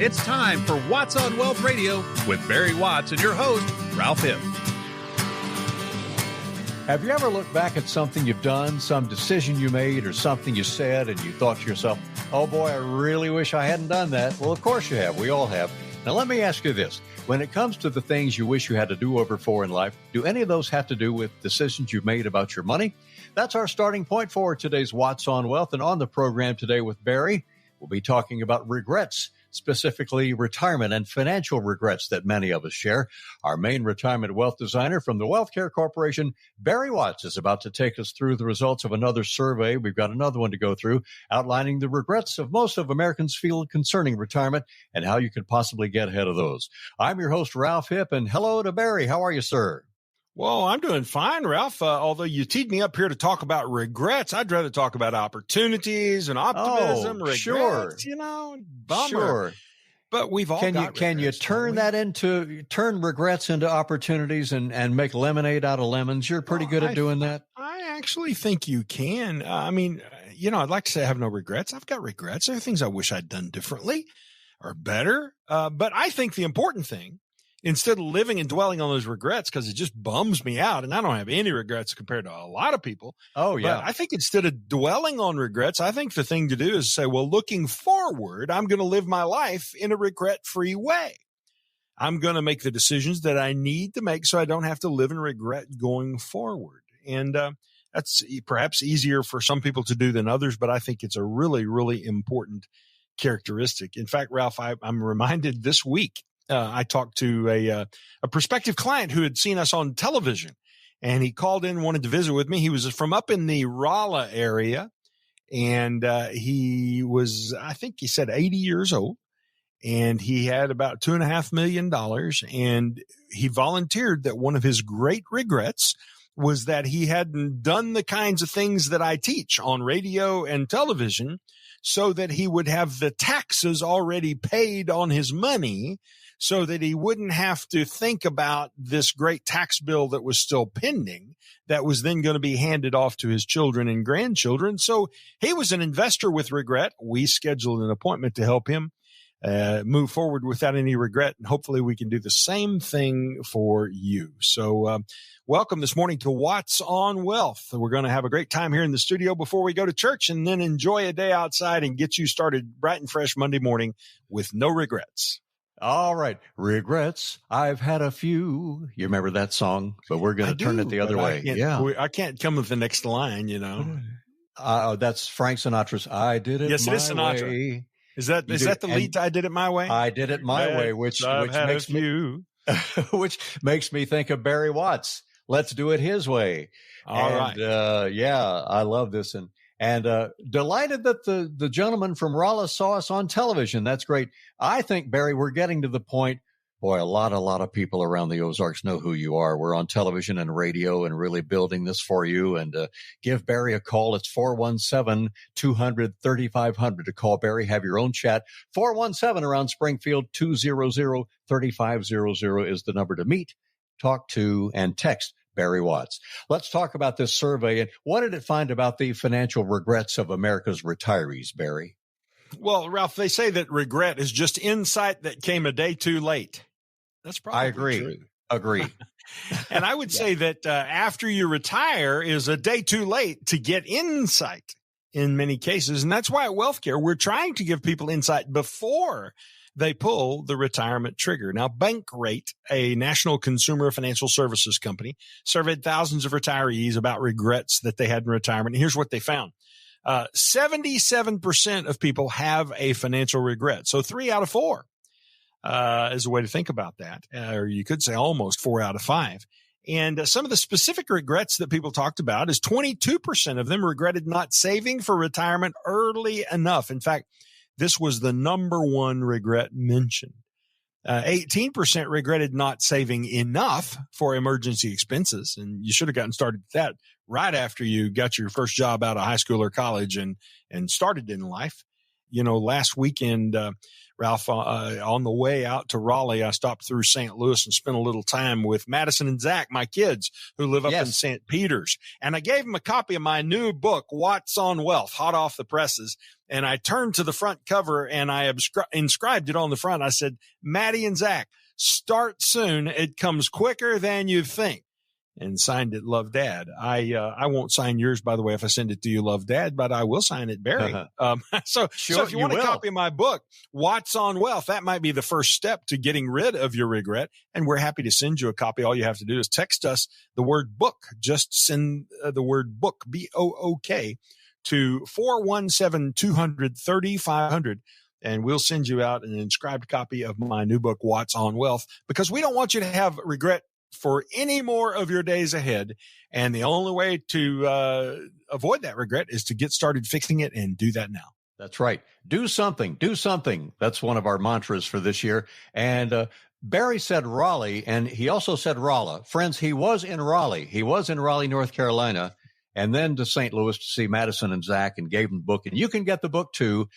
It's time for Watts on Wealth Radio with Barry Watts and your host, Ralph Hipp. Have you ever looked back at something you've done, some decision you made, or something you said, and you thought to yourself, oh boy, I really wish I hadn't done that? Well, of course you have. We all have. Now, let me ask you this. When it comes to the things you wish you had to do over for in life, do any of those have to do with decisions you've made about your money? That's our starting point for today's Watts on Wealth. And on the program today with Barry, we'll be talking about regrets, specifically retirement and financial regrets that many of us share. Our main retirement wealth designer from the Wealth Care Corporation, Barry Watts, is about to take us through the results of another survey. We've got another one to go through, outlining the regrets of most of Americans feel concerning retirement and how you could possibly get ahead of those. I'm your host, Ralph Hipp, and hello to Barry. How are you, sir? Well, I'm doing fine, Ralph. Although you teed me up here to talk about regrets, I'd rather talk about opportunities and optimism. Regrets, sure. Bummer. Sure. But we've all Can you turn regrets into opportunities and make lemonade out of lemons? You're pretty good at doing that. I actually think you can. I'd like to say I have no regrets. I've got regrets. There are things I wish I'd done differently or better. But I think the important thing, instead of living and dwelling on those regrets, because it just bums me out, and I don't have any regrets compared to a lot of people. Oh, yeah. But I think instead of dwelling on regrets, I think the thing to do is say, well, looking forward, I'm going to live my life in a regret-free way. I'm going to make the decisions that I need to make so I don't have to live in regret going forward. And that's perhaps easier for some people to do than others, but I think it's a really, really important characteristic. In fact, Ralph, I'm reminded this week, I talked to a prospective client who had seen us on television, and he called in and wanted to visit with me. He was from up in the Raleigh area, and he was, I think he said 80 years old, and he had about $2.5 million, and he volunteered that one of his great regrets was that he hadn't done the kinds of things that I teach on radio and television so that he would have the taxes already paid on his money, so that he wouldn't have to think about this great tax bill that was still pending that was then going to be handed off to his children and grandchildren. So he was an investor with regret. We scheduled an appointment to help him move forward without any regret. And hopefully we can do the same thing for you. So welcome this morning to Watts on Wealth. We're going to have a great time here in the studio before we go to church, and then enjoy a day outside and get you started bright and fresh Monday morning with no regrets. All right. Regrets. I've had a few. You remember that song? But we're going to turn it the other way. I can't come with the next line, That's Frank Sinatra's I Did It Yes, My it is Sinatra. Way. Is that the lead to I Did It My Way? I Did It My Way, which makes me think of Barry Watts. Let's do it his way. All right. I love this. And delighted that the gentleman from Raleigh saw us on television. That's great. I think, Barry, we're getting to the point, boy, a lot of people around the Ozarks know who you are. We're on television and radio and really building this for you. And give Barry a call. It's 417-200-3500 to call Barry. Have your own chat. 417 around Springfield, 200-3500 is the number to meet, talk to, and text Barry Watts. Let's talk about this survey. And what did it find about the financial regrets of America's retirees, Barry? Well, Ralph, they say that regret is just insight that came a day too late. That's probably true. Agree. And I would say that after you retire is a day too late to get insight in many cases. And that's why at Wealth Care, we're trying to give people insight before they pull the retirement trigger. Now, Bankrate, a national consumer financial services company, surveyed thousands of retirees about regrets that they had in retirement. And here's what they found. 77% of people have a financial regret. So 3 out of 4 is a way to think about that. Or you could say almost 4 out of 5. And some of the specific regrets that people talked about is 22% of them regretted not saving for retirement early enough. In fact, this was the number one regret mentioned. 18% regretted not saving enough for emergency expenses. And you should have gotten started with that right after you got your first job out of high school or college and started in life. Last weekend, Ralph, on the way out to Raleigh, I stopped through St. Louis and spent a little time with Madison and Zach, my kids, who live up in St. Peters. And I gave them a copy of my new book, Watts on Wealth, hot off the presses. And I turned to the front cover and I inscribed it on the front. I said, Maddie and Zach, start soon. It comes quicker than you think. And signed it, Love Dad. I won't sign yours, by the way, if I send it to you, Love Dad, but I will sign it, Barry. So if you want a copy of my book, Watts on Wealth, that might be the first step to getting rid of your regret. And we're happy to send you a copy. All you have to do is text us the word book. Just send the word book, BOOK, to 417-200-3500. And we'll send you out an inscribed copy of my new book, Watts on Wealth, because we don't want you to have regret for any more of your days ahead. And the only way to avoid that regret is to get started fixing it, and do that now. That's right. Do something. Do something. That's one of our mantras for this year. And Barry said Raleigh, and he also said Rolla. Friends, he was in Raleigh. He was in Raleigh, North Carolina, and then to St. Louis to see Madison and Zach, and gave them the book. And you can get the book too.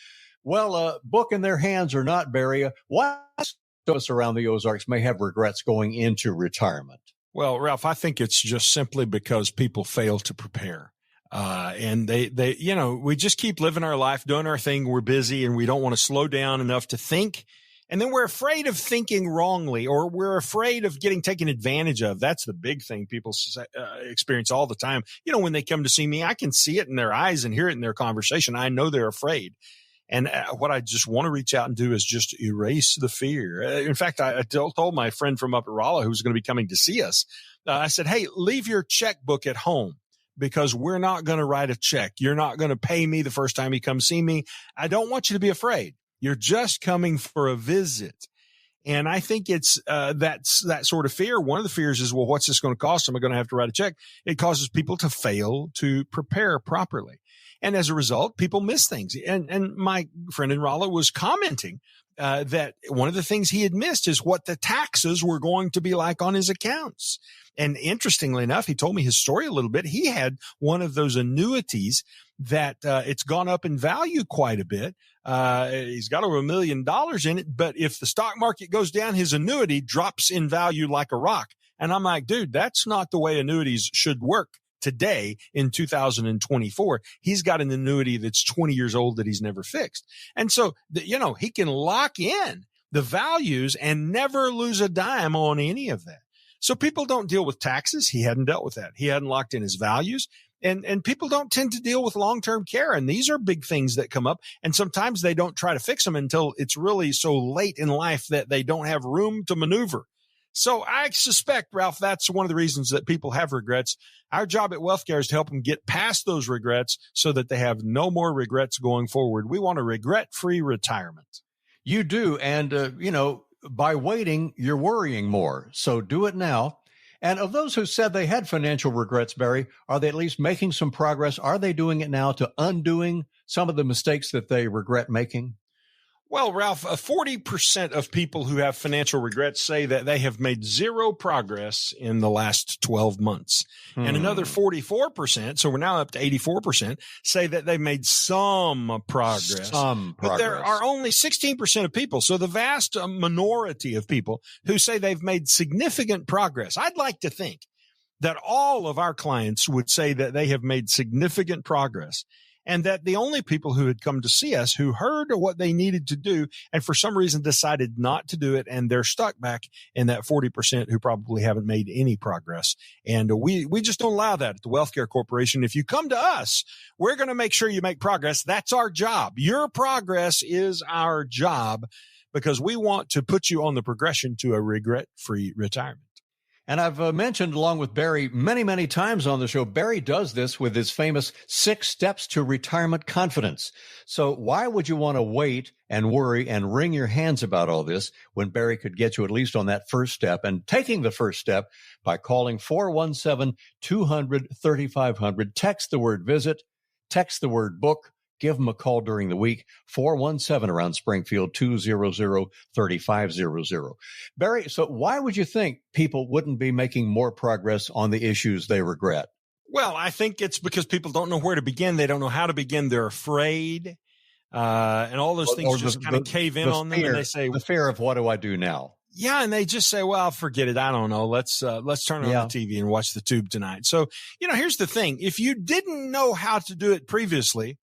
Well, book in their hands or not, Barry, what us around the Ozarks may have regrets going into retirement? Well, Ralph, I think it's just simply because people fail to prepare. And they, we just keep living our life, doing our thing. We're busy and we don't want to slow down enough to think. And then we're afraid of thinking wrongly, or we're afraid of getting taken advantage of. That's the big thing people experience all the time. When they come to see me, I can see it in their eyes and hear it in their conversation. I know they're afraid. And what I just want to reach out and do is just erase the fear. In fact, I told my friend from up at Rolla, who's going to be coming to see us, I said, hey, leave your checkbook at home, because we're not going to write a check. You're not going to pay me the first time you come see me. I don't want you to be afraid. You're just coming for a visit. And I think it's that's that sort of fear. One of the fears is, well, what's this going to cost? Am I going to have to write a check? It causes people to fail to prepare properly. And as a result, people miss things. And my friend in Rolla was commenting that one of the things he had missed is what the taxes were going to be like on his accounts. And interestingly enough, he told me his story a little bit. He had one of those annuities that it's gone up in value quite a bit. He's got over $1 million in it. But if the stock market goes down, his annuity drops in value like a rock. And I'm like, dude, that's not the way annuities should work. Today in 2024, he's got an annuity that's 20 years old that he's never fixed. And so, he can lock in the values and never lose a dime on any of that. So people don't deal with taxes. He hadn't dealt with that. He hadn't locked in his values. And people don't tend to deal with long-term care. And these are big things that come up. And sometimes they don't try to fix them until it's really so late in life that they don't have room to maneuver. So I suspect, Ralph, that's one of the reasons that people have regrets. Our job at WealthCare is to help them get past those regrets so that they have no more regrets going forward. We want a regret-free retirement. You do. And, by waiting, you're worrying more. So do it now. And of those who said they had financial regrets, Barry, are they at least making some progress? Are they doing it now to undoing some of the mistakes that they regret making? Well, Ralph, 40% of people who have financial regrets say that they have made zero progress in the last 12 months. And another 44%, so we're now up to 84%, say that they've made some progress. But there are only 16% of people, so the vast minority of people who say they've made significant progress. I'd like to think that all of our clients would say that they have made significant progress. And that the only people who had come to see us who heard what they needed to do and for some reason decided not to do it, and they're stuck back in that 40% who probably haven't made any progress. And we just don't allow that at the WealthCare Corporation. If you come to us, we're going to make sure you make progress. That's our job. Your progress is our job, because we want to put you on the progression to a regret-free retirement. And I've mentioned, along with Barry, many, many times on the show, Barry does this with his famous 6 steps to retirement confidence. So why would you want to wait and worry and wring your hands about all this when Barry could get you at least on that first step, and taking the first step by calling 417-200-3500, text the word visit, text the word book, give them a call during the week, 417 around Springfield, 200-3500. Barry, so why would you think people wouldn't be making more progress on the issues they regret? Well, I think it's because people don't know where to begin. They don't know how to begin. They're afraid. and all those things just kind of cave in on them, and they say, the fear of what do I do now? Yeah, and they just say, well, forget it. I don't know. Let's turn on the TV and watch the tube tonight. So, here's the thing. If you didn't know how to do it previously,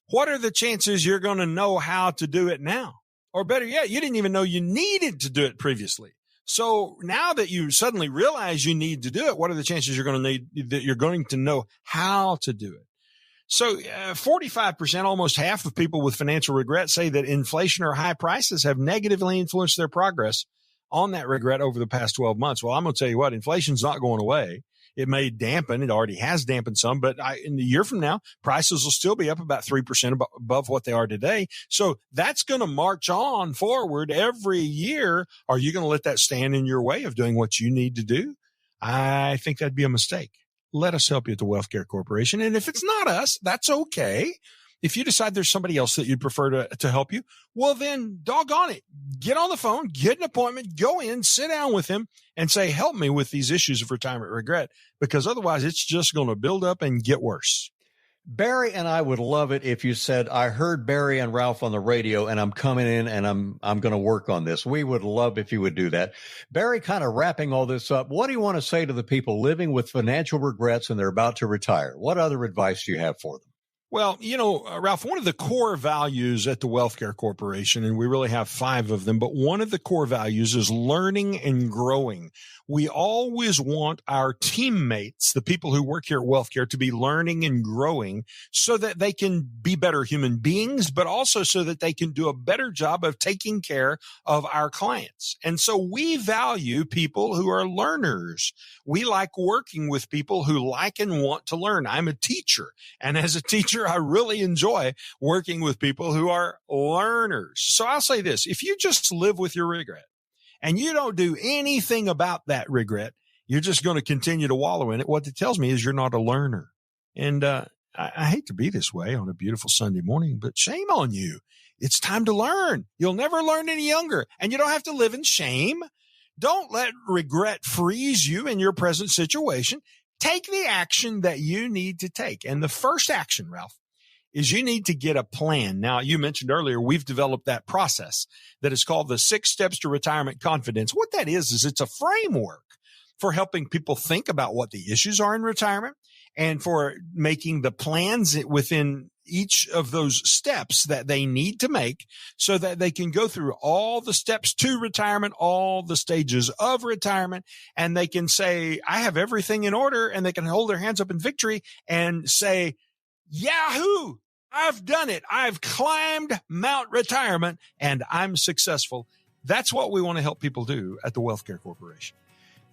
what are the chances you're going to know how to do it now? Or better yet, you didn't even know you needed to do it previously. So now that you suddenly realize you need to do it, what are the chances you're going to know how to do it? So 45%, almost half of people with financial regret say that inflation or high prices have negatively influenced their progress on that regret over the past 12 months. Well, I'm going to tell you what, inflation's not going away. It may dampen. It already has dampened some, but in a year from now, prices will still be up about 3% above what they are today. So that's going to march on forward every year. Are you going to let that stand in your way of doing what you need to do? I think that'd be a mistake. Let us help you at the Wealth Care Corporation. And if it's not us, that's okay. If you decide there's somebody else that you'd prefer to help you, well, then doggone it. Get on the phone, get an appointment, go in, sit down with him and say, help me with these issues of retirement regret, because otherwise it's just going to build up and get worse. Barry and I would love it if you said, I heard Barry and Ralph on the radio and I'm coming in and I'm going to work on this. We would love if you would do that. Barry, kind of wrapping all this up, what do you want to say to the people living with financial regrets and they're about to retire? What other advice do you have for them? Well, Ralph, one of the core values at the Wealth Care Corporation, and we really have 5 of them, but one of the core values is learning and growing. We always want our teammates, the people who work here at Wealth Care, to be learning and growing so that they can be better human beings, but also so that they can do a better job of taking care of our clients. And so we value people who are learners. We like working with people who like and want to learn. I'm a teacher, and as a teacher, I really enjoy working with people who are learners. So I'll say this, if you just live with your regret and you don't do anything about that regret, you're just going to continue to wallow in it. What it tells me is you're not a learner. And I hate to be this way on a beautiful Sunday morning, but shame on you. It's time to learn. You'll never learn any younger, and you don't have to live in shame. Don't let regret freeze you in your present situation. Take the action that you need to take. And the first action, Ralph, is you need to get a plan. Now, you mentioned earlier, we've developed that process that is called the 6 Steps to Retirement Confidence. What that is it's a framework for helping people think about what the issues are in retirement and for making the plans within each of those steps that they need to make so that they can go through all the steps to retirement, all the stages of retirement, and they can say, I have everything in order, and they can hold their hands up in victory and say, Yahoo! I've done it. I've climbed Mount Retirement and I'm successful. That's what we want to help people do at the Wealth Care Corporation.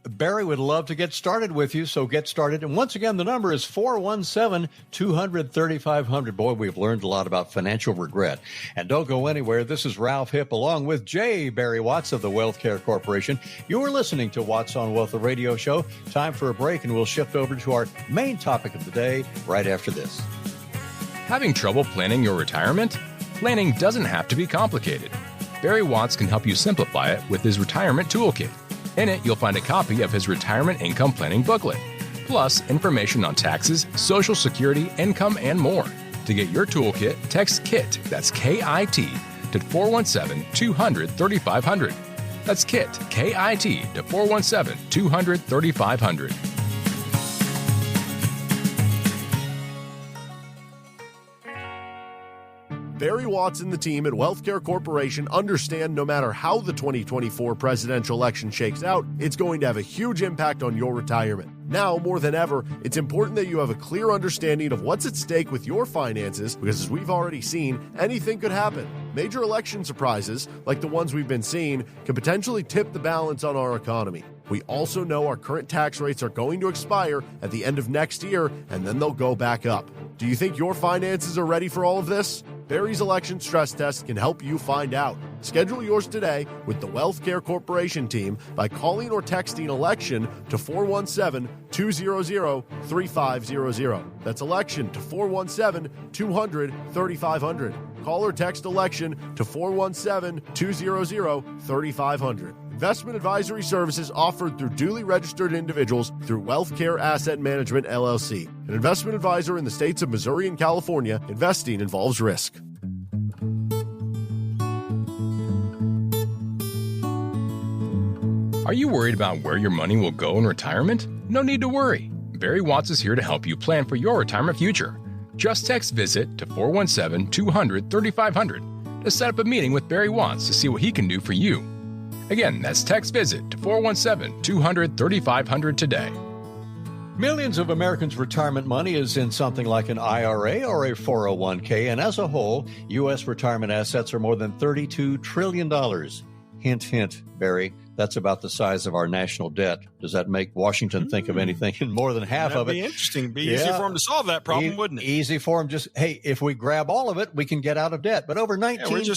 Barry would love to get started with you, so get started. And once again, the number is 417-200-3500. Boy, we've learned a lot about financial regret. And don't go anywhere. This is Ralph Hipp along with J. Barry Watts of the Wealth Care Corporation. You are listening to Watts on Wealth, the radio show. Time for a break, and we'll shift over to our main topic of the day right after this. Having trouble planning your retirement? Planning doesn't have to be complicated. Barry Watts can help you simplify it with his Retirement Toolkit. In it, you'll find a copy of his Retirement Income Planning Booklet, plus information on taxes, Social Security, income, and more. To get your toolkit, text KIT, that's K-I-T, to 417-200-3500. That's KIT, K-I-T, to 417-200-3500. Barry Watts and the team at Wealth Care Corporation understand no matter how the 2024 presidential election shakes out, it's going to have a huge impact on your retirement. Now, more than ever, it's important that you have a clear understanding of what's at stake with your finances, because as we've already seen, anything could happen. Major election surprises, like the ones we've been seeing, can potentially tip the balance on our economy. We also know our current tax rates are going to expire at the end of next year, and then they'll go back up. Do you think your finances are ready for all of this? Barry's Election Stress Test can help you find out. Schedule yours today with the Wealth Care Corporation team by calling or texting ELECTION to 417-200-3500. That's ELECTION to 417-200-3500. Call or text ELECTION to 417-200-3500. Investment advisory services offered through duly registered individuals through Wealth Care Asset Management, LLC. An investment advisor in the states of Missouri and California. Investing involves risk. Are you worried about where your money will go in retirement? No need to worry. Barry Watts is here to help you plan for your retirement future. Just text VISIT to 417-200-3500 to set up a meeting with Barry Watts to see what he can do for you. Again, that's text VISIT to 417-200-3500 today. Millions of Americans' retirement money is in something like an IRA or a 401k, and as a whole, U.S. retirement assets are more than $32 trillion. Hint, hint, Barry, that's about the size of our national debt. Does that make Washington think of anything more than half of it? That'd be interesting. It'd be easy for them to solve that problem, wouldn't it? Easy for them. Just, hey, if we grab all of it, we can get out of debt. But over 19 trillion.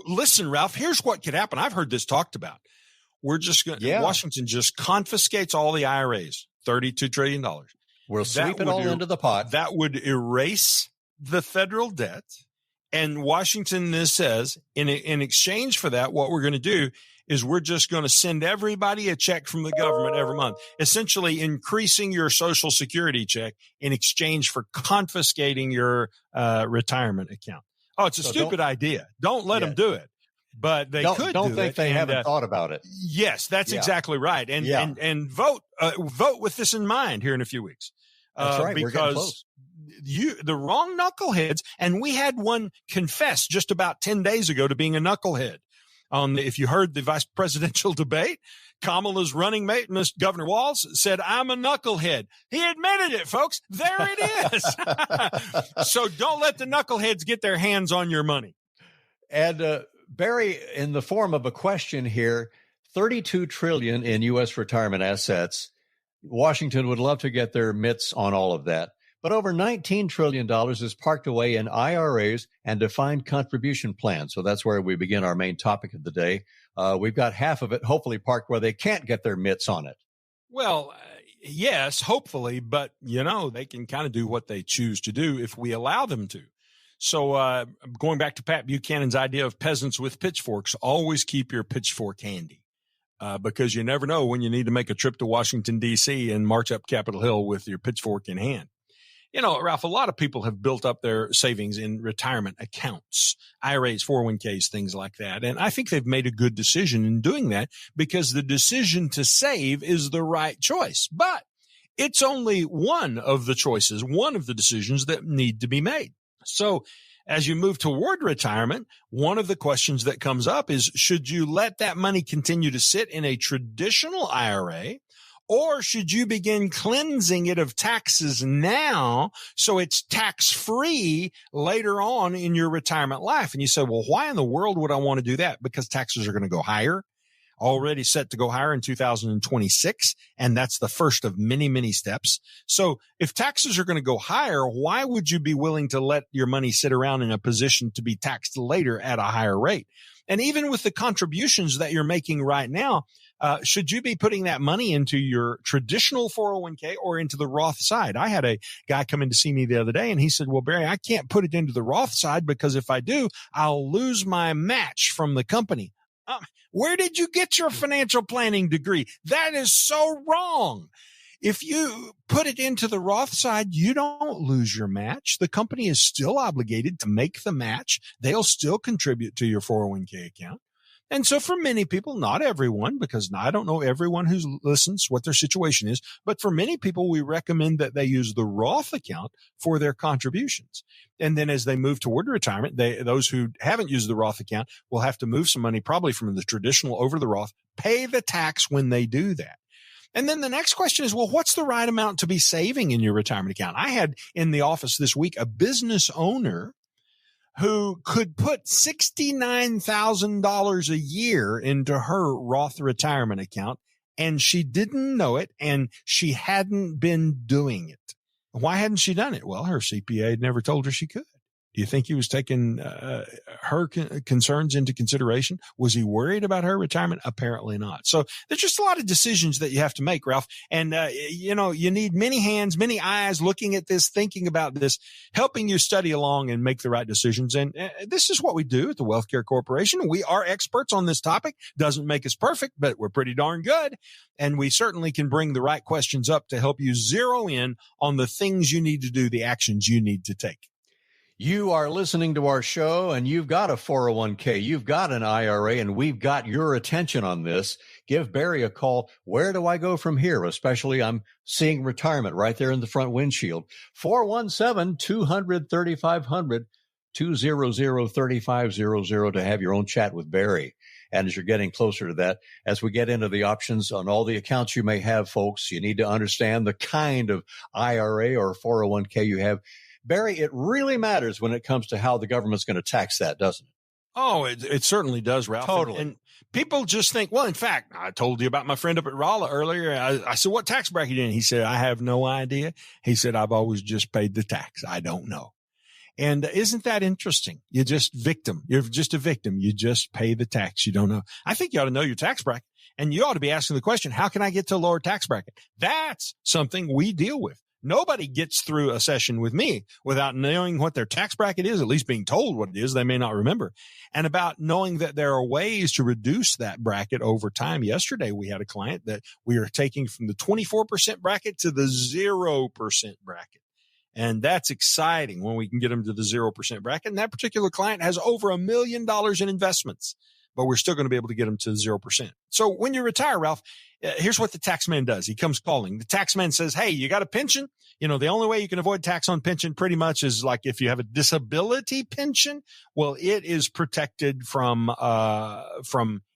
Listen, Ralph, here's what could happen. I've heard this talked about. We're just going to, Washington just confiscates all the IRAs. $32 trillion. We'll sweep it all into the pot. That would erase the federal debt. And Washington says, in exchange for that, what we're going to do is we're just going to send everybody a check from the government every month, essentially increasing your Social Security check in exchange for confiscating your retirement account. Oh, it's a stupid idea. Don't let them do it. But they could don't think they haven't thought about it. Yes, that's exactly right. And vote with this in mind here in a few weeks. That's right. Because the wrong knuckleheads, and we had one confess just about 10 days ago to being a knucklehead. If you heard the vice presidential debate, Kamala's running mate, Mr. Governor Walz, said, "I'm a knucklehead." He admitted it, folks. There it is. So don't let the knuckleheads get their hands on your money. And Barry, in the form of a question here, $32 trillion in U.S. retirement assets. Washington would love to get their mitts on all of that. But over $19 trillion is parked away in IRAs and defined contribution plans. So that's where we begin our main topic of the day. We've got half of it hopefully parked where they can't get their mitts on it. Well, yes, hopefully. But, they can kind of do what they choose to do if we allow them to. So going back to Pat Buchanan's idea of peasants with pitchforks, always keep your pitchfork handy because you never know when you need to make a trip to Washington, D.C. and march up Capitol Hill with your pitchfork in hand. Ralph, a lot of people have built up their savings in retirement accounts, IRAs, 401k's, things like that. And I think they've made a good decision in doing that because the decision to save is the right choice. But it's only one of the choices, one of the decisions that need to be made. So as you move toward retirement, one of the questions that comes up is, should you let that money continue to sit in a traditional IRA, or should you begin cleansing it of taxes now so it's tax-free later on in your retirement life? And you say, well, why in the world would I want to do that? Because taxes are going to go higher. Already set to go higher in 2026, and that's the first of many, many steps. So if taxes are going to go higher, why would you be willing to let your money sit around in a position to be taxed later at a higher rate? And even with the contributions that you're making right now, should you be putting that money into your traditional 401k or into the Roth side? I had a guy come in to see me the other day, and he said, well, Barry, I can't put it into the Roth side because if I do, I'll lose my match from the company. Where did you get your financial planning degree? That is so wrong. If you put it into the Roth side, you don't lose your match. The company is still obligated to make the match. They'll still contribute to your 401k account. And so for many people, not everyone, because I don't know everyone who listens what their situation is, but for many people, we recommend that they use the Roth account for their contributions. And then as they move toward retirement, those who haven't used the Roth account will have to move some money probably from the traditional over to the Roth, pay the tax when they do that. And then the next question is, well, what's the right amount to be saving in your retirement account? I had in the office this week a business owner who could put $69,000 a year into her Roth retirement account, and she didn't know it, and she hadn't been doing it. Why hadn't she done it? Well, her CPA had never told her she could. Do you think he was taking her concerns into consideration? Was he worried about her retirement? Apparently not. So there's just a lot of decisions that you have to make, Ralph. And, you need many hands, many eyes looking at this, thinking about this, helping you study along and make the right decisions. And this is what we do at the Wealth Care Corporation. We are experts on this topic. Doesn't make us perfect, but we're pretty darn good. And we certainly can bring the right questions up to help you zero in on the things you need to do, the actions you need to take. You are listening to our show and you've got a 401k, you've got an IRA, and we've got your attention on this. Give Barry a call. Where do I go from here? Especially I'm seeing retirement right there in the front windshield. 417-200-3500, 200-3500 to have your own chat with Barry. And as you're getting closer to that, as we get into the options on all the accounts you may have, folks, you need to understand the kind of IRA or 401k you have. Barry, it really matters when it comes to how the government's going to tax that, doesn't it? Oh, it certainly does, Ralph. Totally. And people just think, well, in fact, I told you about my friend up at Rolla earlier. I said, what tax bracket are you in? He said, I have no idea. He said, I've always just paid the tax. I don't know. And isn't that interesting? You're just victim. You're just a victim. You just pay the tax. You don't know. I think you ought to know your tax bracket, and you ought to be asking the question, how can I get to a lower tax bracket? That's something we deal with. Nobody gets through a session with me without knowing what their tax bracket is, at least being told what it is. They may not remember. And about knowing that there are ways to reduce that bracket over time. Yesterday, we had a client that we are taking from the 24% bracket to the 0% bracket. And that's exciting when we can get them to the 0% bracket. And that particular client has over $1 million in investments, but we're still going to be able to get them to 0%. So when you retire, Ralph, here's what the tax man does. He comes calling. The tax man says, hey, you got a pension? You know, the only way you can avoid tax on pension pretty much is like if you have a disability pension. Well, it is protected from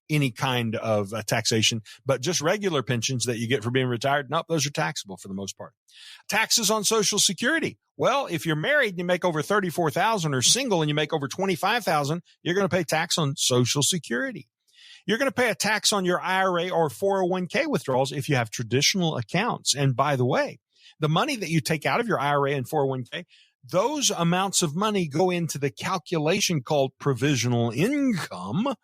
any kind of taxation, but just regular pensions that you get for being retired, nope, those are taxable for the most part. Taxes on Social Security. Well, if you're married and you make over $34,000 or single and you make over $25,000, you're going to pay tax on Social Security. You're going to pay a tax on your IRA or 401k withdrawals if you have traditional accounts. And by the way, the money that you take out of your IRA and 401k, those amounts of money go into the calculation called provisional income,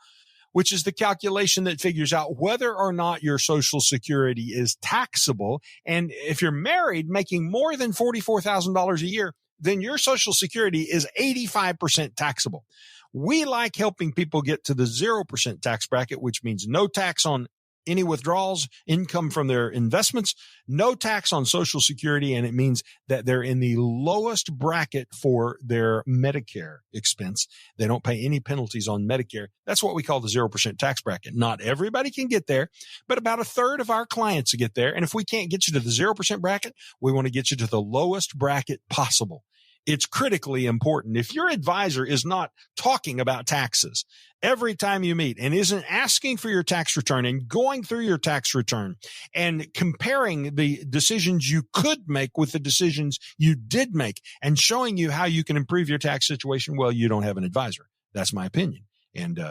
which is the calculation that figures out whether or not your Social Security is taxable. And if you're married making more than $44,000 a year, then your Social Security is 85% taxable. We like helping people get to the 0% tax bracket, which means no tax on any withdrawals, income from their investments, no tax on Social Security, and it means that they're in the lowest bracket for their Medicare expense. They don't pay any penalties on Medicare. That's what we call the 0% tax bracket. Not everybody can get there, but about a third of our clients get there. And if we can't get you to the 0% bracket, we want to get you to the lowest bracket possible. It's critically important. If your advisor is not talking about taxes every time you meet and isn't asking for your tax return and going through your tax return and comparing the decisions you could make with the decisions you did make and showing you how you can improve your tax situation, well, you don't have an advisor. That's my opinion. And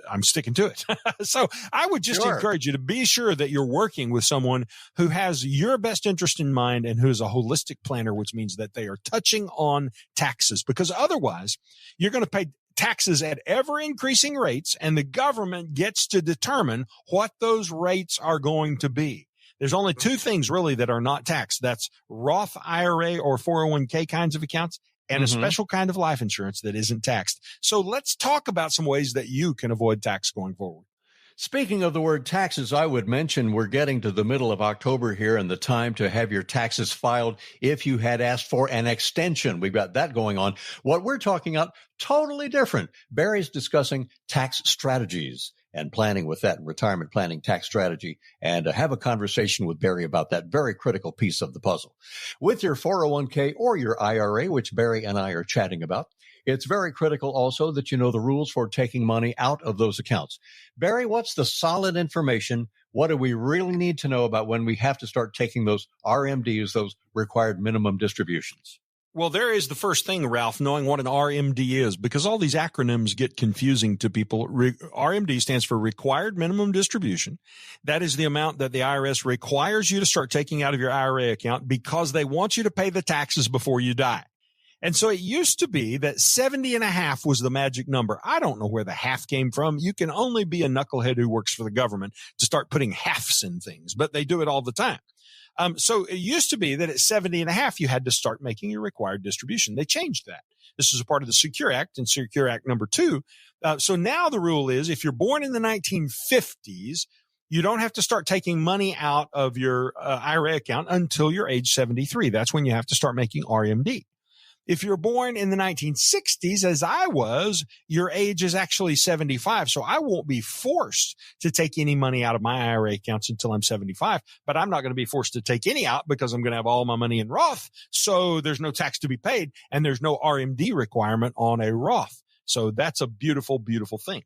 I'm sticking to it. So I would just encourage you to be sure that you're working with someone who has your best interest in mind and who is a holistic planner, which means that they are touching on taxes, because otherwise you're going to pay taxes at ever increasing rates, and the government gets to determine what those rates are going to be. There's only two things really that are not taxed. That's Roth IRA or 401k kinds of accounts, and a special kind of life insurance that isn't taxed. So let's talk about some ways that you can avoid tax going forward. Speaking of the word taxes, I would mention we're getting to the middle of October here and the time to have your taxes filed if you had asked for an extension. We've got that going on. What we're talking about, totally different. Barry's discussing tax strategies and planning with that, retirement planning tax strategy, and have a conversation with Barry about that very critical piece of the puzzle. With your 401k or your IRA, which Barry and I are chatting about, it's very critical also that you know the rules for taking money out of those accounts. Barry, what's the solid information? What do we really need to know about when we have to start taking those RMDs, those required minimum distributions? Well, there is the first thing, Ralph, knowing what an RMD is, because all these acronyms get confusing to people. RMD stands for Required Minimum Distribution. That is the amount that the IRS requires you to start taking out of your IRA account because they want you to pay the taxes before you die. And so it used to be that 70 and a half was the magic number. I don't know where the half came from. You can only be a knucklehead who works for the government to start putting halves in things, but they do it all the time. So it used to be that at 70 and a half, you had to start making your required distribution. They changed that. This is a part of the Secure Act and Secure Act number 2. So now the rule is if you're born in the 1950s, you don't have to start taking money out of your IRA account until you're age 73. That's when you have to start making RMD. If you're born in the 1960s, as I was, your age is actually 75. So I won't be forced to take any money out of my IRA accounts until I'm 75, but I'm not going to be forced to take any out because I'm going to have all my money in Roth. So there's no tax to be paid and there's no RMD requirement on a Roth. So that's a beautiful, beautiful thing.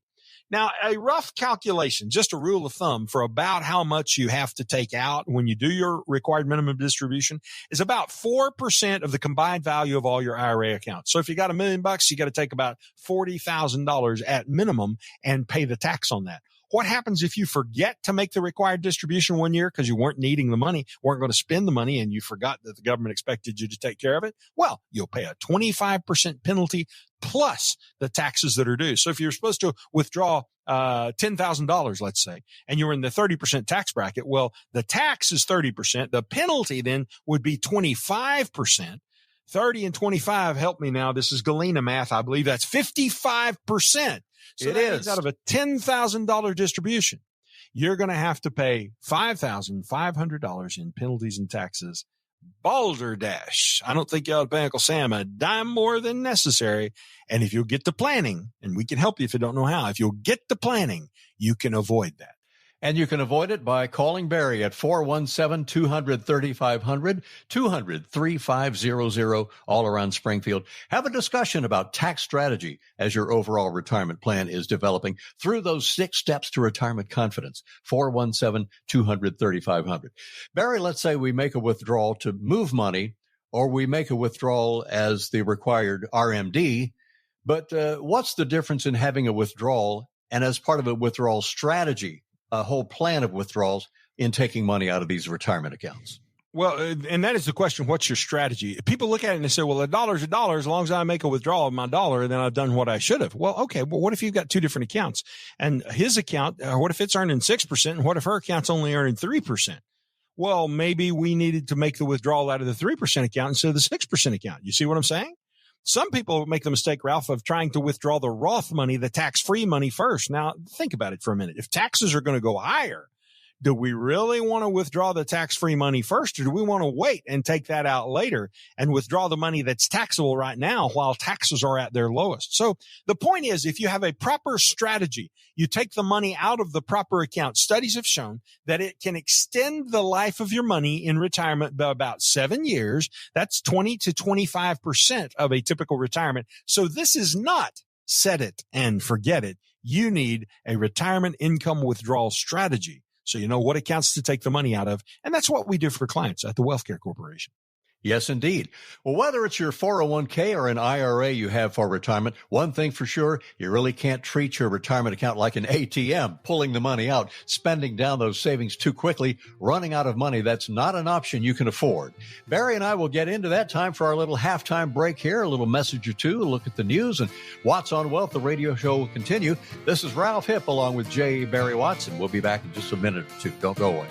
Now, a rough calculation, just a rule of thumb for about how much you have to take out when you do your required minimum distribution is about 4% of the combined value of all your IRA accounts. So if you got $1 million, you got to take about $40,000 at minimum and pay the tax on that. What happens if you forget to make the required distribution one year because you weren't needing the money, weren't going to spend the money, and you forgot that the government expected you to take care of it? Well, you'll pay a 25% penalty plus the taxes that are due. So if you're supposed to withdraw $10,000, let's say, and you're in the 30% tax bracket, well, the tax is 30%. The penalty then would be 25%. 30 and 25, help me now. This is Galena math. I believe that's 55%. So it is out of a $10,000 distribution. You're going to have to pay $5,500 in penalties and taxes. Balderdash. I don't think you ought to pay Uncle Sam a dime more than necessary. And if you'll get to planning, and we can help you if you don't know how, if you'll get to planning, you can avoid that. And you can avoid it by calling Barry at 417-200-3500, 200-3500, all around Springfield. Have a discussion about tax strategy as your overall retirement plan is developing through those 6 steps to retirement confidence. 417-200-3500. Barry, let's say we make a withdrawal to move money, or we make a withdrawal as the required RMD. But what's the difference in having a withdrawal and as part of a withdrawal strategy, a whole plan of withdrawals in taking money out of these retirement accounts? Well, and that is the question. What's your strategy? People look at it and they say, well, $1 is $1. As long as I make a withdrawal of my dollar, then I've done what I should have. Well, okay. Well, what if you've got 2 different accounts and his account, what if it's earning 6% and what if her account's only earning 3%? Well, maybe we needed to make the withdrawal out of the 3% account instead of the 6% account. You see what I'm saying? Some people make the mistake, Ralph, of trying to withdraw the Roth money, the tax-free money first. Now, think about it for a minute. If taxes are going to go higher, do we really want to withdraw the tax-free money first, or do we want to wait and take that out later and withdraw the money that's taxable right now while taxes are at their lowest? So the point is, if you have a proper strategy, you take the money out of the proper account. Studies have shown that it can extend the life of your money in retirement by about 7 years. That's 20 to 25% of a typical retirement. So this is not set it and forget it. You need a retirement income withdrawal strategy, so you know what accounts to take the money out of. And that's what we do for clients at the Wealth Care Corporation. Yes, indeed. Well, whether it's your 401k or an IRA you have for retirement, one thing for sure, you really can't treat your retirement account like an ATM, pulling the money out, spending down those savings too quickly, running out of money. That's not an option you can afford. Barry and I will get into that. Time for our little halftime break here, a little message or two, a look at the news, and Watts on Wealth, the radio show, will continue. This is Ralph Hipp along with J. Barry Watson. We'll be back in just a minute or two. Don't go away.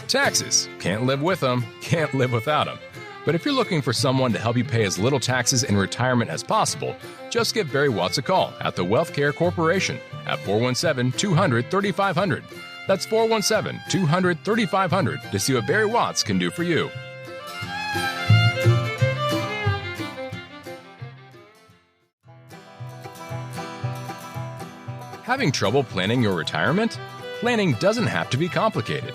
Taxes. Can't live with them, can't live without them. But if you're looking for someone to help you pay as little taxes in retirement as possible, just give Barry Watts a call at the Wealth Care Corporation at 417-200-3500. That's 417-200-3500 to see what Barry Watts can do for you. Having trouble planning your retirement? Planning doesn't have to be complicated.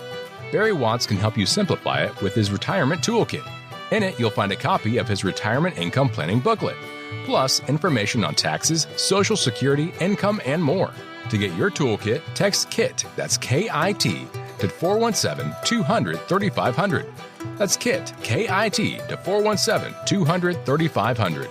Barry Watts can help you simplify it with his retirement toolkit. In it, you'll find a copy of his retirement income planning booklet, plus information on taxes, Social Security, income, and more. To get your toolkit, text KIT, that's K-I-T, to 417-200-3500. That's KIT, K-I-T, to 417-200-3500.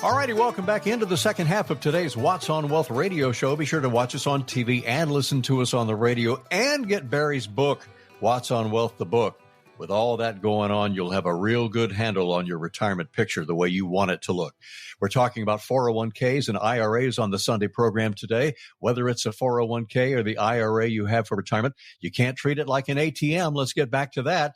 All righty, welcome back into the second half of today's Watts on Wealth radio show. Be sure to watch us on TV and listen to us on the radio and get Barry's book, Watts on Wealth, the book. With all that going on, you'll have a real good handle on your retirement picture, the way you want it to look. We're talking about 401k's and IRAs on the Sunday program today. Whether it's a 401k or the IRA you have for retirement, you can't treat it like an ATM. Let's get back to that.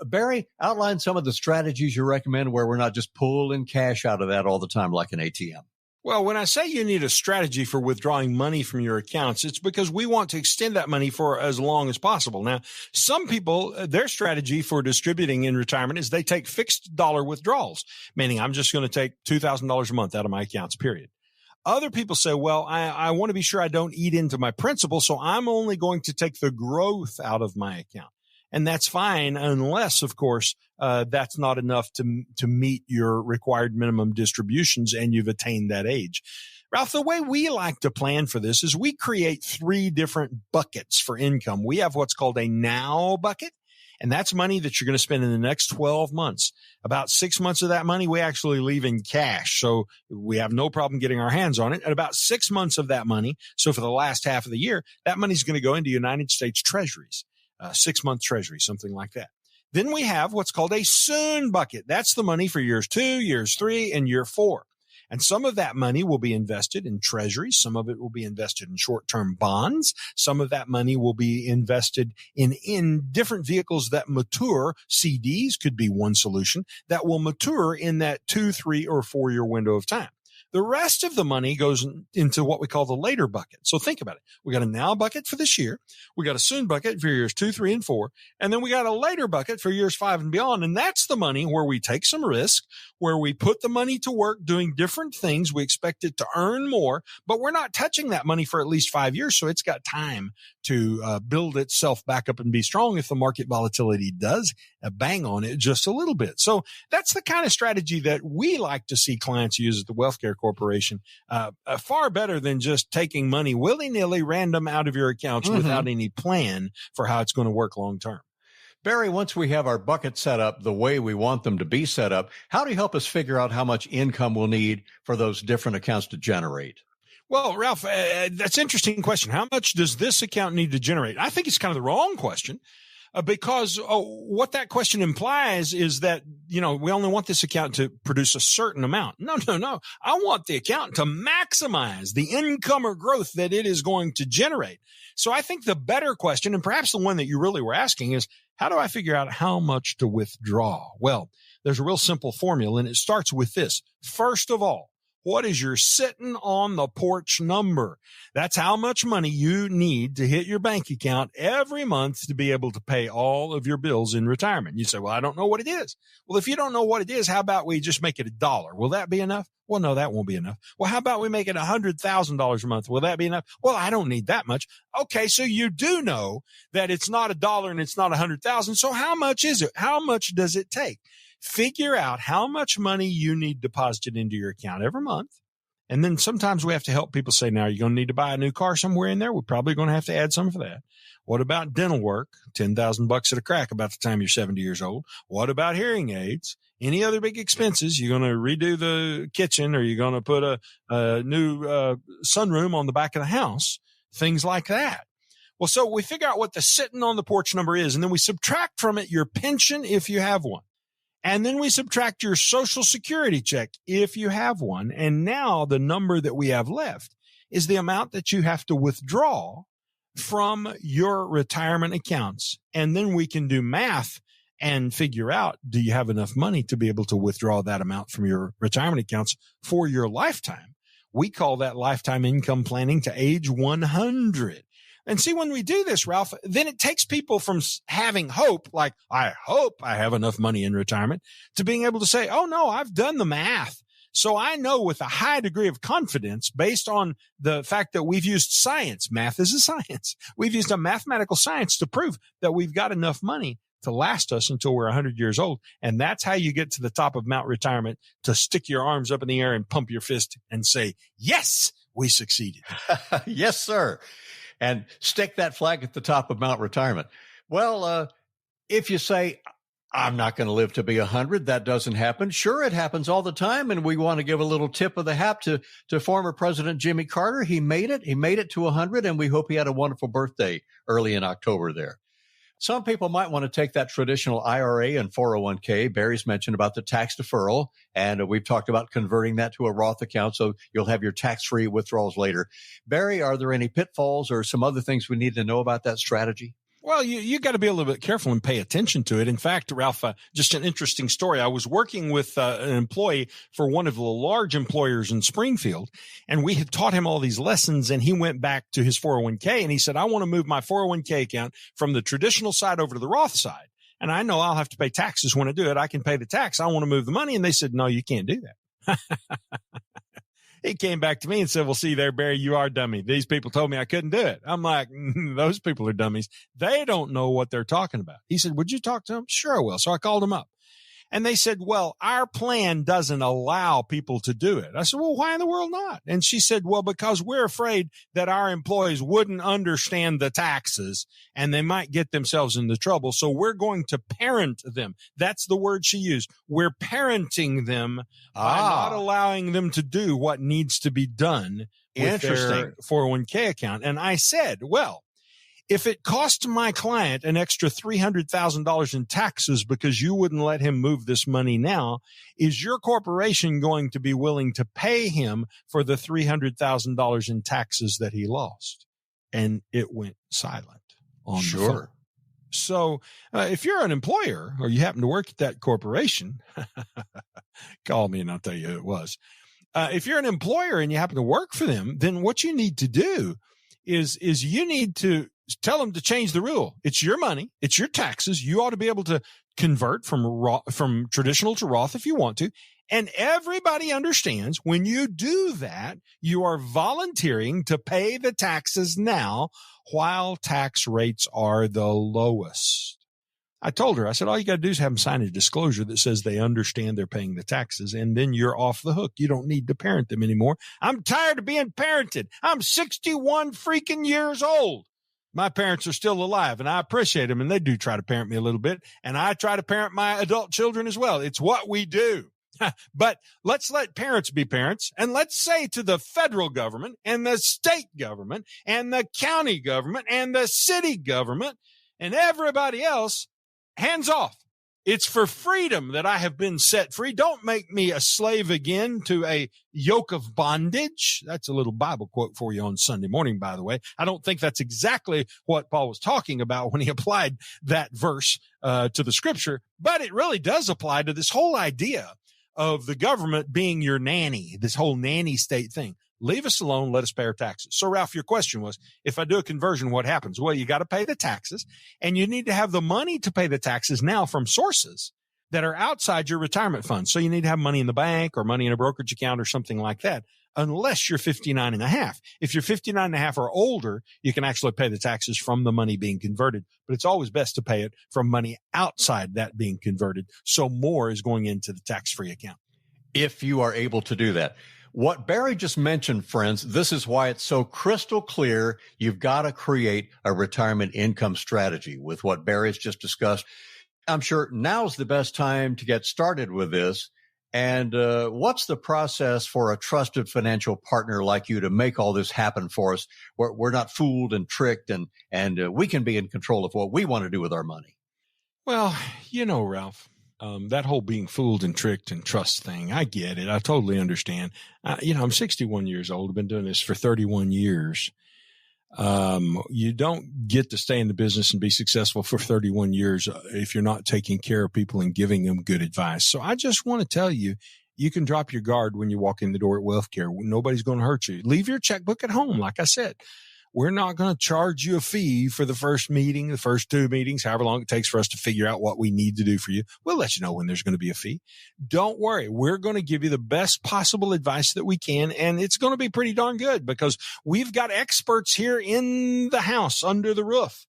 Barry, outline some of the strategies you recommend where we're not just pulling cash out of that all the time like an ATM. Well, when I say you need a strategy for withdrawing money from your accounts, it's because we want to extend that money for as long as possible. Now, some people, their strategy for distributing in retirement is they take fixed dollar withdrawals, meaning I'm just going to take $2,000 a month out of my accounts, period. Other people say, well, I want to be sure I don't eat into my principal, so I'm only going to take the growth out of my account. And that's fine unless, of course, that's not enough to meet your required minimum distributions and you've attained that age. Ralph, the way we like to plan for this is we create 3 different buckets for income. We have what's called a now bucket, and that's money that you're going to spend in the next 12 months. About 6 months of that money we actually leave in cash, so we have no problem getting our hands on it. And about 6 months of that money, so for the last half of the year, that money's going to go into United States Treasuries. 6-month treasury, something like that. Then we have what's called a soon bucket. That's the money for years 2, years 3, and year 4. And some of that money will be invested in treasuries. Some of it will be invested in short-term bonds. Some of that money will be invested in different vehicles that mature. CDs could be one solution that will mature in that 2, 3, or 4-year window of time. The rest of the money goes into what we call the later bucket. So think about it. We got a now bucket for this year. We got a soon bucket for years 2, 3, and 4. And then we got a later bucket for years 5 and beyond. And that's the money where we take some risk, where we put the money to work doing different things. We expect it to earn more, but we're not touching that money for at least 5 years. So it's got time to build itself back up and be strong if the market volatility does bang on it just a little bit. So that's the kind of strategy that we like to see clients use at the Wealth Care Corporation. Far better than just taking money willy-nilly random out of your accounts without any plan for how it's going to work long term. Barry, once we have our buckets set up the way we want them to be set up, how do you help us figure out how much income we'll need for those different accounts to generate? Well, Ralph, that's an interesting question. How much does this account need to generate? I think it's kind of the wrong question. Because what that question implies is that, we only want this account to produce a certain amount. No. I want the account to maximize the income or growth that it is going to generate. So I think the better question, and perhaps the one that you really were asking, is how do I figure out how much to withdraw? Well, there's a real simple formula, and it starts with this. First of all, what is your sitting on the porch number? That's how much money you need to hit your bank account every month to be able to pay all of your bills in retirement. You say, well, I don't know what it is. Well, if you don't know what it is, how about we just make it $1? Will that be enough? Well, no, that won't be enough. Well, how about we make it $100,000 a month? Will that be enough? Well, I don't need that much. Okay, so you do know that it's not $1 and it's not 100,000. So how much is it? How much does it take? Figure out how much money you need deposited into your account every month. And then sometimes we have to help people say, now, are you going to need to buy a new car somewhere in there? We're probably going to have to add some for that. What about dental work? $10,000 at a crack about the time you're 70 years old. What about hearing aids? Any other big expenses? You're going to redo the kitchen, or you're going to put a new sunroom on the back of the house, things like that. Well, so we figure out what the sitting on the porch number is, and then we subtract from it your pension if you have one. And then we subtract your Social Security check if you have one. And now the number that we have left is the amount that you have to withdraw from your retirement accounts. And then we can do math and figure out, do you have enough money to be able to withdraw that amount from your retirement accounts for your lifetime? We call that lifetime income planning to age 100. And see, when we do this, Ralph, then it takes people from having hope, like, I hope I have enough money in retirement, to being able to say, oh, no, I've done the math. So I know with a high degree of confidence, based on the fact that we've used science, math is a science. We've used a mathematical science to prove that we've got enough money to last us until we're 100 years old. And that's how you get to the top of Mount Retirement, to stick your arms up in the air and pump your fist and say, yes, we succeeded. Yes, sir. And stick that flag at the top of Mount Retirement. Well, if you say, I'm not going to live to be 100, that doesn't happen. Sure, it happens all the time. And we want to give a little tip of the hat to former President Jimmy Carter. He made it. He made it to 100, and we hope he had a wonderful birthday early in October there. Some people might want to take that traditional IRA and 401k. Barry's mentioned about the tax deferral, and we've talked about converting that to a Roth account, so you'll have your tax-free withdrawals later. Barry, are there any pitfalls or some other things we need to know about that strategy? Well, you got to be a little bit careful and pay attention to it. In fact, Ralph, just an interesting story. I was working with an employee for one of the large employers in Springfield, and we had taught him all these lessons, and he went back to his 401k, and he said, I want to move my 401k account from the traditional side over to the Roth side. And I know I'll have to pay taxes when I do it. I can pay the tax. I want to move the money. And they said, no, you can't do that. He came back to me and said, well, see there, Barry, you are a dummy. These people told me I couldn't do it. I'm like, those people are dummies. They don't know what they're talking about. He said, would you talk to them? Sure, I will. So I called him up. And they said, well, our plan doesn't allow people to do it. I said, well, why in the world not? And she said, well, because we're afraid that our employees wouldn't understand the taxes and they might get themselves into trouble. So we're going to parent them. That's the word she used. We're parenting them by not allowing them to do what needs to be done with their 401k account. And I said, well, if it cost my client an extra $300,000 in taxes because you wouldn't let him move this money now, is your corporation going to be willing to pay him for the $300,000 in taxes that he lost? And it went silent on the phone. So if you're an employer or you happen to work at that corporation, call me and I'll tell you who it was. If you're an employer and you happen to work for them, then what you need to do is you need to tell them to change the rule. It's your money. It's your taxes. You ought to be able to convert from traditional to Roth if you want to. And everybody understands when you do that, you are volunteering to pay the taxes now while tax rates are the lowest. I told her, I said, all you got to do is have them sign a disclosure that says they understand they're paying the taxes, and then you're off the hook. You don't need to parent them anymore. I'm tired of being parented. I'm 61 freaking years old. My parents are still alive, and I appreciate them, and they do try to parent me a little bit, and I try to parent my adult children as well. It's what we do. But let's let parents be parents, and let's say to the federal government and the state government and the county government and the city government and everybody else, hands off. It's for freedom that I have been set free. Don't make me a slave again to a yoke of bondage. That's a little Bible quote for you on Sunday morning, by the way. I don't think that's exactly what Paul was talking about when he applied that verse to the scripture, but it really does apply to this whole idea of the government being your nanny, this whole nanny state thing. Leave us alone. Let us pay our taxes. So, Ralph, your question was, if I do a conversion, what happens? Well, you got to pay the taxes, and you need to have the money to pay the taxes now from sources that are outside your retirement fund. So you need to have money in the bank or money in a brokerage account or something like that, unless you're 59 and a half. If you're 59 and a half or older, you can actually pay the taxes from the money being converted, but it's always best to pay it from money outside that being converted. So more is going into the tax-free account. If you are able to do that. What Barry just mentioned, friends, this is why it's so crystal clear. You've got to create a retirement income strategy with what Barry's just discussed. I'm sure now's the best time to get started with this. And what's the process for a trusted financial partner like you to make all this happen for us? We're not fooled and tricked, and we can be in control of what we want to do with our money. Well, you know, Ralph, that whole being fooled and tricked and trust thing, I get it. I totally understand. I'm 61 years old. I've been doing this for 31 years. You don't get to stay in the business and be successful for 31 years if you're not taking care of people and giving them good advice. So I just want to tell you, you can drop your guard when you walk in the door at WealthCare. Nobody's going to hurt you. Leave your checkbook at home. Like I said, we're not going to charge you a fee for the first meeting, the first two meetings, however long it takes for us to figure out what we need to do for you. We'll let you know when there's going to be a fee. Don't worry. We're going to give you the best possible advice that we can, and it's going to be pretty darn good because we've got experts here in the house under the roof.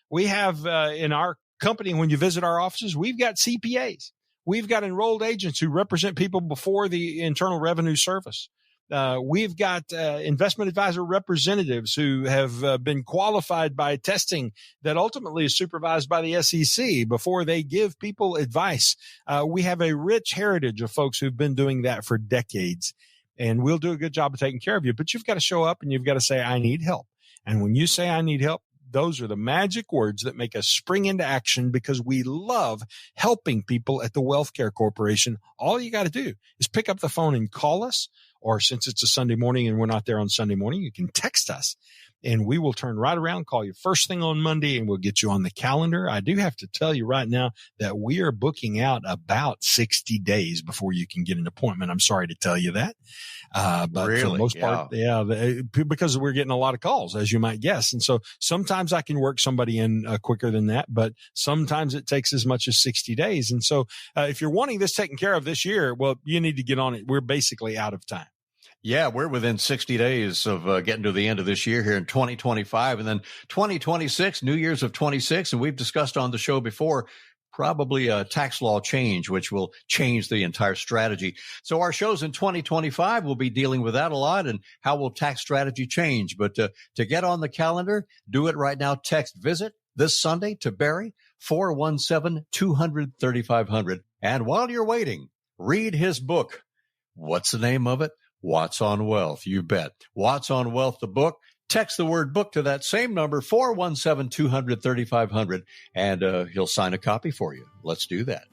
We have in our company, when you visit our offices, we've got CPAs. We've got enrolled agents who represent people before the Internal Revenue Service. We've got investment advisor representatives who have been qualified by testing that ultimately is supervised by the SEC before they give people advice. We have a rich heritage of folks who've been doing that for decades, and we'll do a good job of taking care of you. But you've got to show up and you've got to say, I need help. And when you say, I need help, those are the magic words that make us spring into action because we love helping people at the WealthCare Corporation. All you got to do is pick up the phone and call us. Or since it's a Sunday morning and we're not there on Sunday morning, you can text us and we will turn right around, call you first thing on Monday, and we'll get you on the calendar. I do have to tell you right now that we are booking out about 60 days before you can get an appointment. I'm sorry to tell you that. But really? For the most part, because we're getting a lot of calls, as you might guess. And so sometimes I can work somebody in quicker than that, but sometimes it takes as much as 60 days. And so if you're wanting this taken care of this year, well, you need to get on it. We're basically out of time. Yeah, we're within 60 days of getting to the end of this year here in 2025, and then 2026, New Year's of 26. And we've discussed on the show before, probably a tax law change, which will change the entire strategy. So our shows in 2025 will be dealing with that a lot and how will tax strategy change. But to get on the calendar, do it right now. Text VISIT this Sunday to Barry, 417-200-3500. And while you're waiting, read his book. What's the name of it? Watts on Wealth. You bet. Watts on Wealth, the book. Text the word book to that same number, 417-200-3500, and he'll sign a copy for you. Let's do that.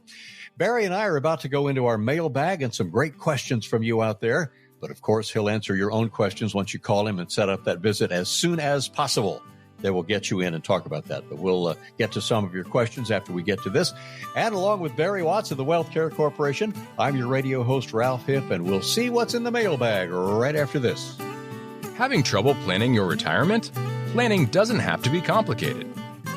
Barry and I are about to go into our mailbag and some great questions from you out there. But, of course, he'll answer your own questions once you call him and set up that visit as soon as possible. They will get you in and talk about that. But we'll get to some of your questions after we get to this. And along with Barry Watts of the Wealth Care Corporation, I'm your radio host, Ralph Hipp, and we'll see what's in the mailbag right after this. Having trouble planning your retirement? Planning doesn't have to be complicated.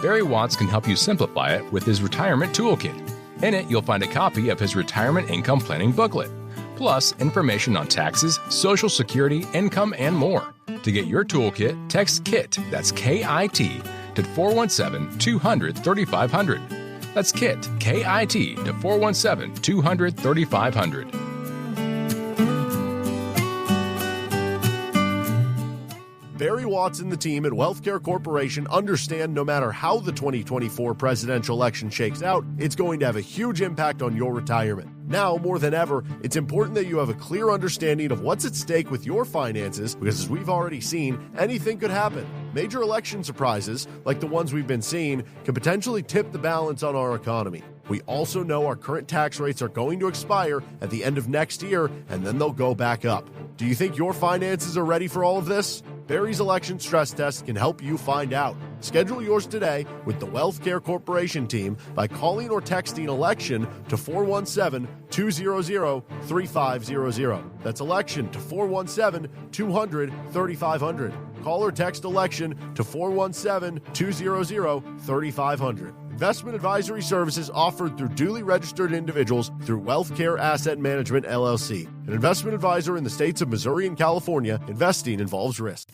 Barry Watts can help you simplify it with his Retirement Toolkit. In it, you'll find a copy of his Retirement Income Planning booklet, plus information on taxes, Social Security, income, and more. To get your toolkit, text KIT, that's K-I-T, to 417-200-3500. That's KIT, K-I-T, to 417-200-3500. Barry Watts and the team at Wealth Care Corporation understand no matter how the 2024 presidential election shakes out, it's going to have a huge impact on your retirement. Now, more than ever, it's important that you have a clear understanding of what's at stake with your finances, because as we've already seen, anything could happen. Major election surprises, like the ones we've been seeing, can potentially tip the balance on our economy. We also know our current tax rates are going to expire at the end of next year, and then they'll go back up. Do you think your finances are ready for all of this? Barry's election stress test can help you find out. Schedule yours today with the Wealth Care Corporation team by calling or texting ELECTION to 417-200-3500. That's ELECTION to 417-200-3500. Call or text ELECTION to 417-200-3500. Investment advisory services offered through duly registered individuals through Wealth Care Asset Management, LLC. An investment advisor in the states of Missouri and California. Investing involves risk.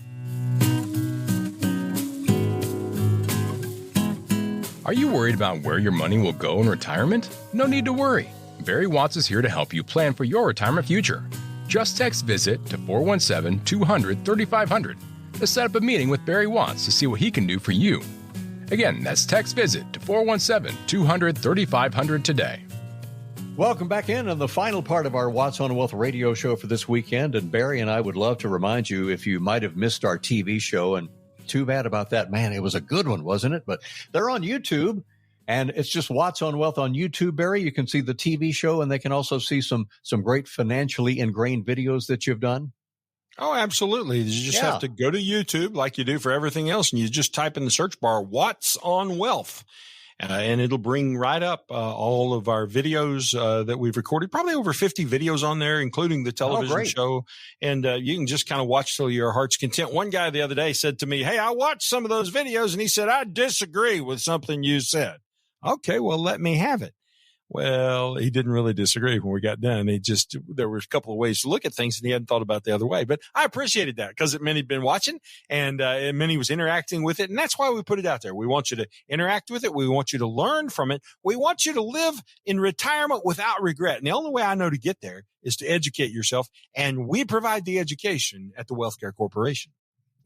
Are you worried about where your money will go in retirement? No need to worry. Barry Watts is here to help you plan for your retirement future. Just text VISIT to 417-200-3500 to set up a meeting with Barry Watts to see what he can do for you. Again, that's text VISIT to 417-200-3500 today. Welcome back in on the final part of our Watts on Wealth radio show for this weekend. And Barry and I would love to remind you, if you might have missed our TV show, and too bad about that, man, it was a good one, wasn't it? But they're on YouTube, and it's just Watts on Wealth on YouTube, Barry. You can see the TV show, and they can also see some great financially ingrained videos that you've done. Oh, absolutely. You just have to go to YouTube like you do for everything else, and you just type in the search bar, Watts on Wealth, and it'll bring right up all of our videos that we've recorded, probably over 50 videos on there, including the television show. And you can just kind of watch till your heart's content. One guy the other day said to me, "Hey, I watched some of those videos," and he said, "I disagree with something you said." Okay, well, let me have it. Well, he didn't really disagree when we got done. There were a couple of ways to look at things, and he hadn't thought about the other way. But I appreciated that because it meant he'd been watching, and it meant he was interacting with it. And that's why we put it out there. We want you to interact with it. We want you to learn from it. We want you to live in retirement without regret. And the only way I know to get there is to educate yourself. And we provide the education at the Wealth Care Corporation.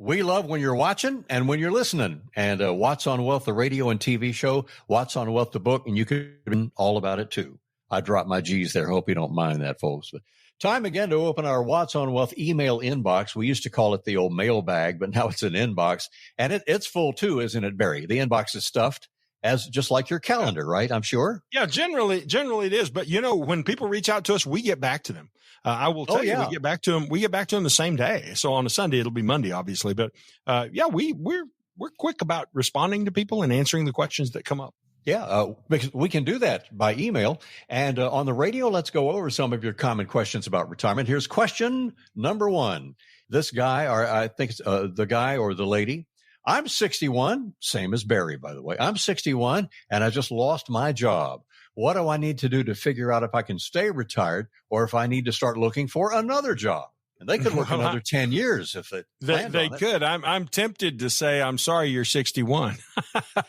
We love when you're watching and when you're listening. And Watts on Wealth, the radio and TV show, Watts on Wealth, the book, and you can read all about it too. I dropped my G's there. Hope you don't mind that, folks. But time again to open our Watts on Wealth email inbox. We used to call it the old mailbag, but now it's an inbox. And it's full too, isn't it, Barry? The inbox is stuffed. as just like your calendar, right? I'm sure. Yeah, generally it is. But when people reach out to us, we get back to them. I will tell you, we get back to them. We get back to them the same day. So on a Sunday, it'll be Monday, obviously. But we're quick about responding to people and answering the questions that come up. Yeah, because we can do that by email. And on the radio, let's go over some of your common questions about retirement. Here's question number 1. This guy, or I think it's the guy or the lady. I'm 61, same as Barry, by the way. I'm 61, and I just lost my job. What do I need to do to figure out if I can stay retired or if I need to start looking for another job? And they could work another 10 years if they could. I'm tempted to say, I'm sorry, you're 61.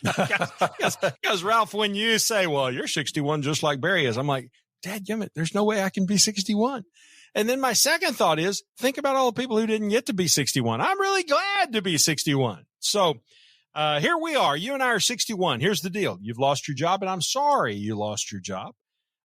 Because Ralph, when you say, well, you're 61 just like Barry is, I'm like, dadgummit, there's no way I can be 61. And then my second thought is, think about all the people who didn't get to be 61. I'm really glad to be 61. So here we are. You and I are 61. Here's the deal. You've lost your job, and I'm sorry you lost your job.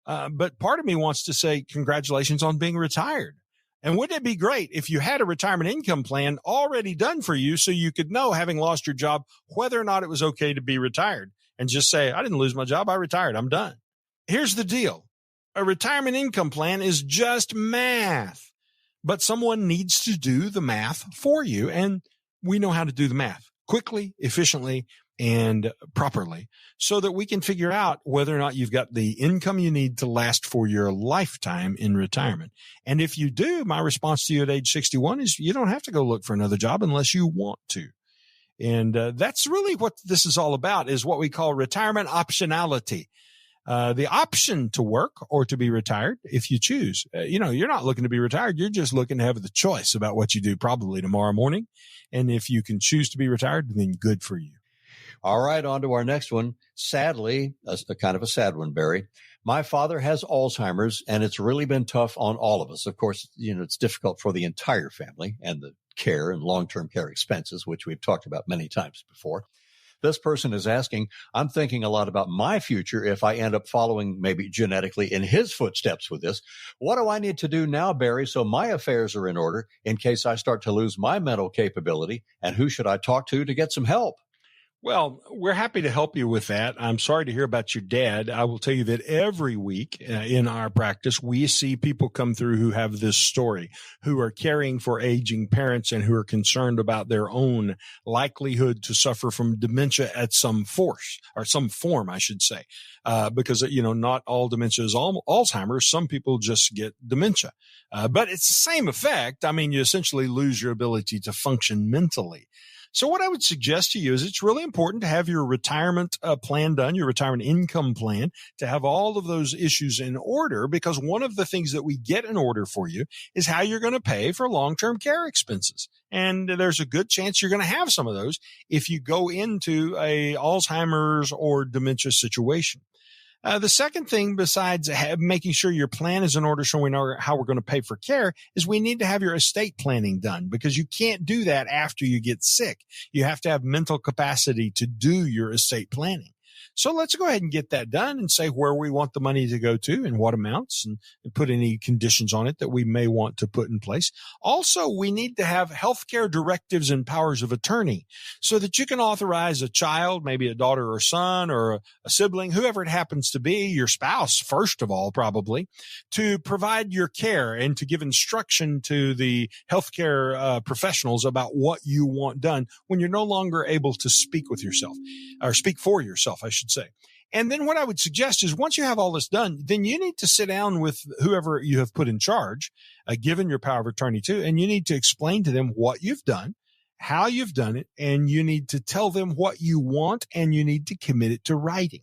But part of me wants to say congratulations on being retired. And wouldn't it be great if you had a retirement income plan already done for you so you could know, having lost your job, whether or not it was okay to be retired and just say, I didn't lose my job. I retired. I'm done. Here's the deal. A retirement income plan is just math, but someone needs to do the math for you. And we know how to do the math quickly, efficiently, and properly so that we can figure out whether or not you've got the income you need to last for your lifetime in retirement. And if you do, my response to you at age 61 is you don't have to go look for another job unless you want to. And that's really what this is all about, is what we call retirement optionality. The option to work or to be retired if you choose. You're not looking to be retired. You're just looking to have the choice about what you do probably tomorrow morning. And if you can choose to be retired, then good for you. All right, on to our next one. Sadly, a kind of a sad one, Barry. My father has Alzheimer's, and it's really been tough on all of us. Of course, it's difficult for the entire family and the care and long-term care expenses, which we've talked about many times before. This person is asking, I'm thinking a lot about my future if I end up following maybe genetically in his footsteps with this. What do I need to do now, Barry, so my affairs are in order in case I start to lose my mental capability? And who should I talk to get some help? Well, we're happy to help you with that. I'm sorry to hear about your dad. I will tell you that every week in our practice, we see people come through who have this story, who are caring for aging parents and who are concerned about their own likelihood to suffer from dementia at some form, I should say, because, not all dementia is Alzheimer's. Some people just get dementia, but it's the same effect. I mean, you essentially lose your ability to function mentally. So what I would suggest to you is it's really important to have your retirement plan done, your retirement income plan, to have all of those issues in order, because one of the things that we get in order for you is how you're going to pay for long-term care expenses. And there's a good chance you're going to have some of those if you go into a Alzheimer's or dementia situation. The second thing, besides making sure your plan is in order so we know how we're going to pay for care, is we need to have your estate planning done, because you can't do that after you get sick. You have to have mental capacity to do your estate planning. So let's go ahead and get that done and say where we want the money to go to and what amounts, and put any conditions on it that we may want to put in place. Also, we need to have healthcare directives and powers of attorney so that you can authorize a child, maybe a daughter or son or a sibling, whoever it happens to be, your spouse, first of all, probably, to provide your care and to give instruction to the healthcare professionals about what you want done when you're no longer able to speak with yourself, or speak for yourself, I should say. And then what I would suggest is once you have all this done, then you need to sit down with whoever you have put in charge, given your power of attorney to, and you need to explain to them what you've done, how you've done it, and you need to tell them what you want, and you need to commit it to writing.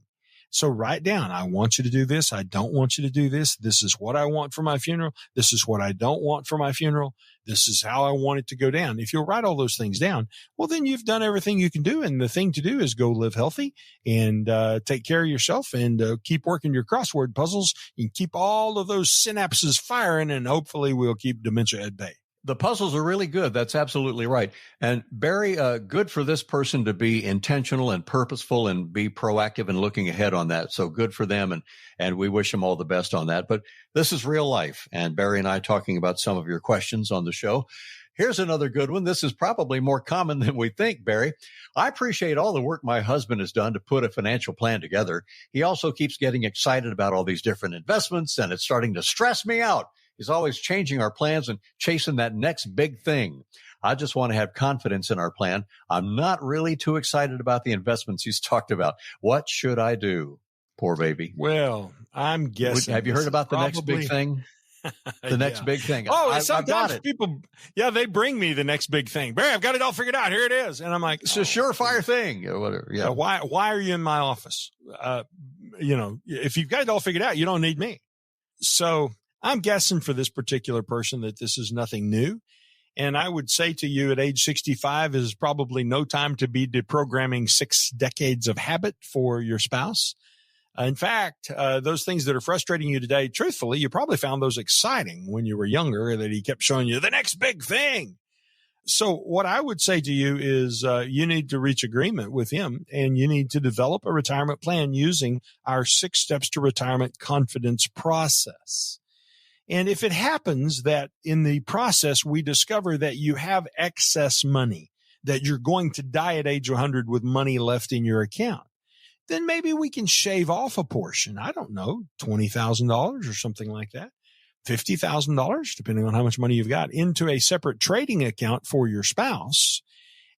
So write down, I want you to do this. I don't want you to do this. This is what I want for my funeral. This is what I don't want for my funeral. This is how I want it to go down. If you'll write all those things down, well, then you've done everything you can do. And the thing to do is go live healthy and take care of yourself and keep working your crossword puzzles and keep all of those synapses firing. And hopefully we'll keep dementia at bay. The puzzles are really good. That's absolutely right. And Barry, good for this person to be intentional and purposeful and be proactive and looking ahead on that. So good for them. And we wish them all the best on that. But this is real life. And Barry and I talking about some of your questions on the show. Here's another good one. This is probably more common than we think, Barry. I appreciate all the work my husband has done to put a financial plan together. He also keeps getting excited about all these different investments, and it's starting to stress me out. He's always changing our plans and chasing that next big thing. I just want to have confidence in our plan. I'm not really too excited about the investments he's talked about. What should I do? Poor baby. Well, I'm guessing. Have you heard about the next big thing? The next big thing. Sometimes people, they bring me the next big thing. Barry, I've got it all figured out. Here it is. And I'm like, it's a surefire thing or whatever. Yeah. Why are you in my office? If you've got it all figured out, you don't need me. So I'm guessing for this particular person that this is nothing new. And I would say to you at age 65 is probably no time to be deprogramming 6 decades of habit for your spouse. In fact, those things that are frustrating you today, truthfully, you probably found those exciting when you were younger, that he kept showing you the next big thing. So what I would say to you is you need to reach agreement with him, and you need to develop a retirement plan using our 6 steps to retirement confidence process. And if it happens that in the process we discover that you have excess money, that you're going to die at age 100 with money left in your account, then maybe we can shave off a portion. I don't know, $20,000 or something like that, $50,000, depending on how much money you've got, into a separate trading account for your spouse.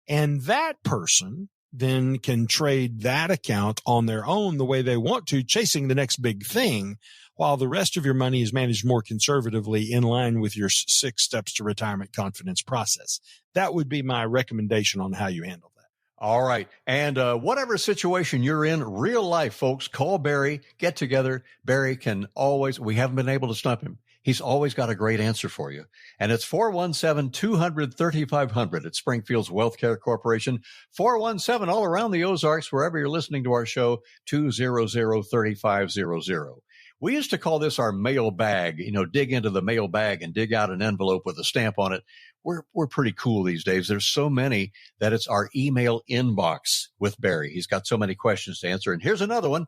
And that person then can trade that account on their own the way they want to, chasing the next big thing, while the rest of your money is managed more conservatively in line with your 6 steps to retirement confidence process. That would be my recommendation on how you handle that. All right. And whatever situation you're in, real life, folks, call Barry, get together. Barry can always, we haven't been able to stump him. He's always got a great answer for you. And it's 417-200-3500 at Springfield's Wealth Care Corporation. 417 all around the Ozarks, wherever you're listening to our show, 200-3500. We used to call this our mailbag, dig into the mailbag and dig out an envelope with a stamp on it. We're pretty cool these days. There's so many that it's our email inbox with Barry. He's got so many questions to answer. And here's another one.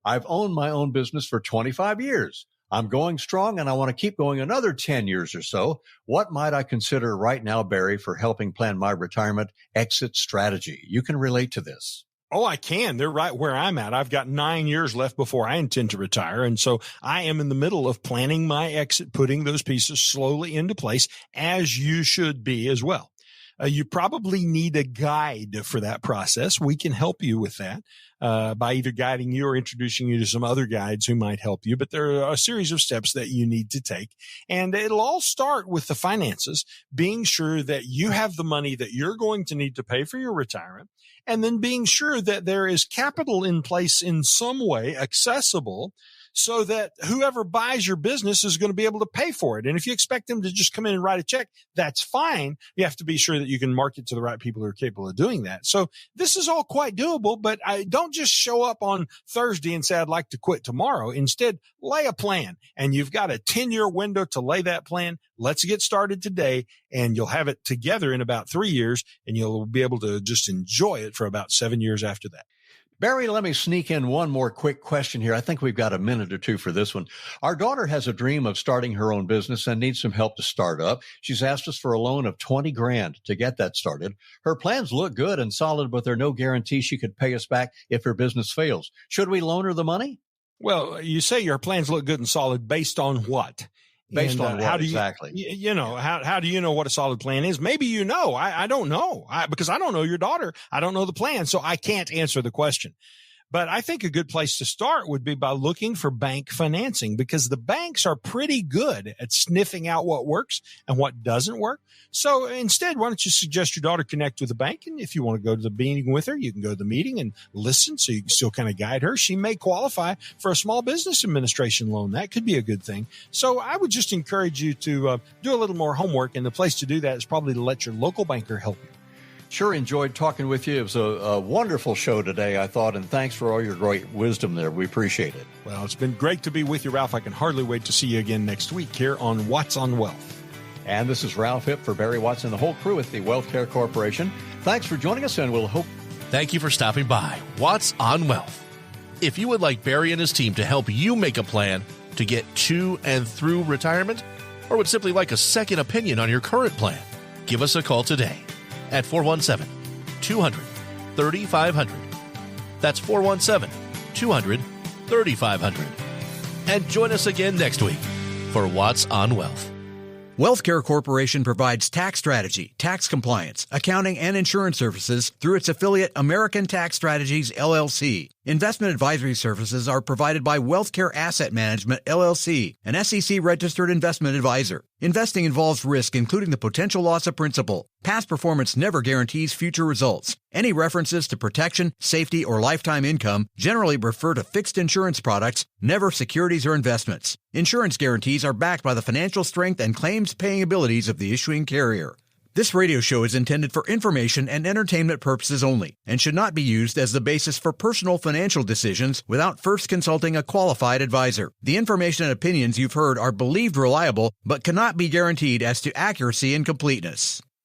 I've owned my own business for 25 years. I'm going strong and I want to keep going another 10 years or so. What might I consider right now, Barry, for helping plan my retirement exit strategy? You can relate to this. Oh, I can. They're right where I'm at. I've got 9 years left before I intend to retire. And so I am in the middle of planning my exit, putting those pieces slowly into place, as you should be as well. You probably need a guide for that process. We can help you with that by either guiding you or introducing you to some other guides who might help you. But there are a series of steps that you need to take. And it'll all start with the finances, being sure that you have the money that you're going to need to pay for your retirement, and then being sure that there is capital in place in some way accessible so that whoever buys your business is going to be able to pay for it. And if you expect them to just come in and write a check, that's fine. You have to be sure that you can market to the right people who are capable of doing that. So this is all quite doable, but I don't just show up on Thursday and say, I'd like to quit tomorrow. Instead, lay a plan, and you've got a 10-year window to lay that plan. Let's get started today, and you'll have it together in about 3 years, and you'll be able to just enjoy it for about 7 years after that. Barry, let me sneak in one more quick question here. I think we've got a minute or two for this one. Our daughter has a dream of starting her own business and needs some help to start up. She's asked us for a loan of $20,000 to get that started. Her plans look good and solid, but there are no guarantee she could pay us back if her business fails. Should we loan her the money? Well, you say your plans look good and solid based on what? Based on what exactly? How do you know what a solid plan is? Maybe you know. I don't know because I don't know your daughter. I don't know the plan, so I can't answer the question. But I think a good place to start would be by looking for bank financing, because the banks are pretty good at sniffing out what works and what doesn't work. So instead, why don't you suggest your daughter connect with the bank? And if you want to go to the meeting with her, you can go to the meeting and listen so you can still kind of guide her. She may qualify for a small business administration loan. That could be a good thing. So I would just encourage you to do a little more homework. And the place to do that is probably to let your local banker help you. Sure enjoyed talking with you. It was a wonderful show today, I thought, and thanks for all your great wisdom there. We appreciate it. Well, it's been great to be with you, Ralph. I can hardly wait to see you again next week here on Watts on Wealth. And this is Ralph Hipp for Barry Watts and the whole crew at the Wealth Care Corporation. Thanks for joining us, and we'll hope... Thank you for stopping by Watts on Wealth. If you would like Barry and his team to help you make a plan to get to and through retirement, or would simply like a second opinion on your current plan, Give us a call today at 417-200-3500. That's 417-200-3500. And join us again next week for Watts on Wealth. WealthCare Corporation provides tax strategy, tax compliance, accounting, and insurance services through its affiliate American Tax Strategies, LLC. Investment advisory services are provided by WealthCare Asset Management, LLC, an SEC-registered investment advisor. Investing involves risk, including the potential loss of principal. Past performance never guarantees future results. Any references to protection, safety, or lifetime income generally refer to fixed insurance products, never securities or investments. Insurance guarantees are backed by the financial strength and claims-paying abilities of the issuing carrier. This radio show is intended for information and entertainment purposes only and should not be used as the basis for personal financial decisions without first consulting a qualified advisor. The information and opinions you've heard are believed reliable but cannot be guaranteed as to accuracy and completeness.